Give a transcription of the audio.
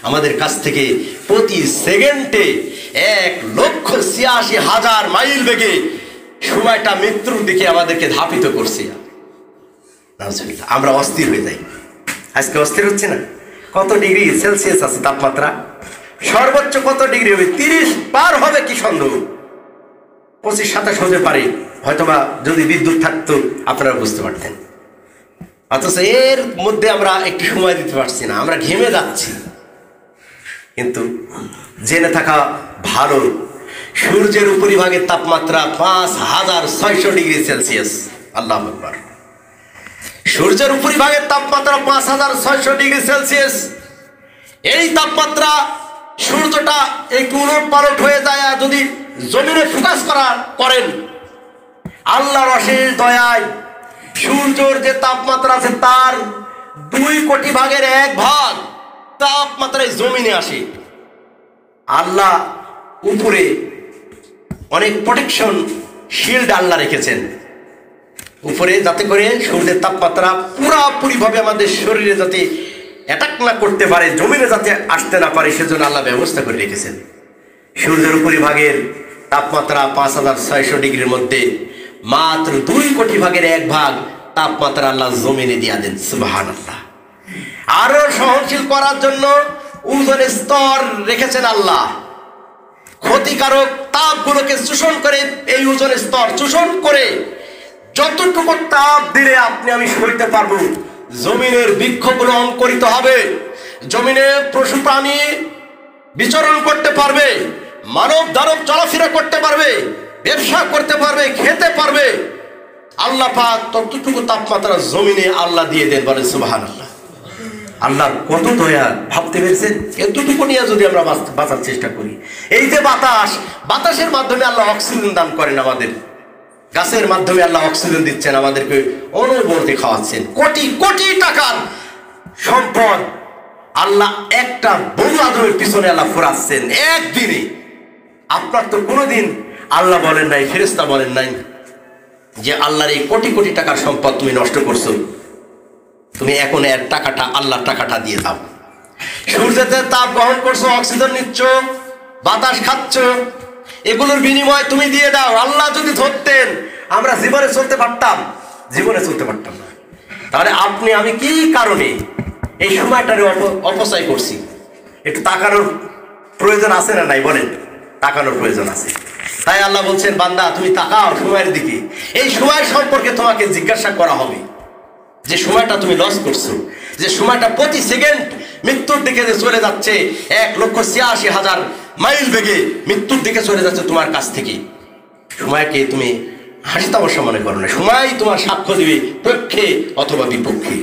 আমাদের কাছ থেকে প্রতি সেকেন্ডে 1,86,000 মাইল বেগে সময়টা মৃত্যুর দিকে আমাদেরকে ধাপিত করছে। আমরা অস্থির হয়ে যাই। আজকে অস্থির হচ্ছে না? কত ডিগ্রি সেলসিয়াস আছে তাপমাত্রা? সর্বোচ্চ কত ডিগ্রি হবে? 30 পার হবে কি সন্দেহ? 25-27 হতে পারে হয়তোবা, যদি বিদ্যুৎ থাকতো আপনারা বুঝতে পারতেন। অথচ এর মধ্যে আমরা একটু সময় দিতে পারছি না, আমরা ঘেমে যাচ্ছি। কিন্তু জেনে থাকা ভালো, সূর্যের উপরিভাগের তাপমাত্রা 5,600 ডিগ্রি সেলসিয়াস। আল্লাহু আকবার। সূর্যের উপরিভাগের তাপমাত্রা 5,600 ডিগ্রি সেলসিয়াস। এই তাপমাত্রা সূর্যটা একটু উলটপালট হয়ে যায়, যদি জমিনে ফোকাস করেন, আল্লাহর অশেষ দয়ায় সূর্যের যে তাপমাত্রা আছে তার 2 কোটি ভাগের 1 ভাগ তাপমাত্রায় জমিনে আসে। আল্লাহ উপরে অনেক প্রোটেকশন শিল্ড আল্লাহ রেখেছেন উপরে, যাতে করে সূর্যের তাপমাত্রা পুরোপুরিভাবে আমাদের শরীরে যাতে অ্যাটাক না করতে পারে, জমিনে যাতে আসতে না পারে, সেজন্য আল্লাহ ব্যবস্থা করে রেখেছেন। সূর্যের উপরিভাগের তাপমাত্রা 5,600 ডিগ্রির মধ্যে মাত্র 2 কোটি ভাগের 1 ভাগ তাপমাত্রা আল্লাহ জমিনে দিয়া দেন। সুবহানাল্লাহ। আরো সহনশীল করার জন্য ওজোন স্তর রেখেছেন আল্লাহ। ক্ষতিকারক তাপগুলোকে শোষণ করে, এই ওজোন স্তর শোষণ করে যতটুকু তাপ দিলে আপনি আমি সইতে পারবো, জমিনের বৃক্ষগুলো অঙ্কুরিত হবে, জমিনে পশু প্রাণী বিচরণ করতে পারবে, মানব দানব চলাফেরা করতে পারবে, ব্যবসা করতে পারবে, খেতে পারবে। আল্লাহ পাক ততটুকু তাপমাত্রা জমিনে আল্লাহ দিয়ে দেন। বলেন সুবহানাল্লাহ। আল্লাহ কত দয়া, ভাবতে পেরেছেন? এতটুকু নিয়ে যদি আমরা বাঁচার চেষ্টা করি। এই যে বাতাসের মাধ্যমে আল্লাহ অক্সিজেন দান করেন আমাদের, গাছের মাধ্যমে আল্লাহ অক্সিজেন দিচ্ছেন, আমাদেরকে অনবরত খাওয়াচ্ছেন। কোটি কোটি টাকার সম্পদ আল্লাহ একটা বনু আদমের পিছনে আল্লাহ ফোরাচ্ছেন একদিনে। আপনার তো কোনোদিন আল্লাহ বলেন নাই, ফেরেশতা বলেন নাই যে আল্লাহর এই কোটি কোটি টাকার সম্পদ তুমি নষ্ট করছো, তুমি এখন এর টাকাটা, আল্লাহর টাকাটা দিয়ে দাও। সূর্যেতে তাপ গ্রহণ করছো, অক্সিজেন নিচ্ছ, বাতাস খাচ্ছ, এগুলোর বিনিময় তুমি দিয়ে দাও। আল্লাহ যদি ধরতেন, আমরা জীবনে চলতে পারতাম? জীবনে চলতে পারতাম না। তাহলে আপনি আমি কি কারণে এই সময়টারে অপচয় করছি? একটু তাকানোর প্রয়োজন আছে না নাই? বলেন, তাকানোর প্রয়োজন আছে। তাই আল্লাহ বলছেন, বান্দা তুমি তাকাও সময়ের দিকে। এই সময় সম্পর্কে তোমাকে জিজ্ঞাসা করা হবে, যে সময়টা তুমি লস করছো, যে সময়টা প্রতি সেকেন্ড মৃত্যুর দিকে যে চলে যাচ্ছে, 1,86,000 মাইল বেগে মৃত্যুর দিকে চলে যাচ্ছে তোমার কাছ থেকে। সময়কে তুমি হাসি তামাশা মনে করো না, সময় তোমার সাক্ষ্য দিবে পক্ষে অথবা বিপক্ষে।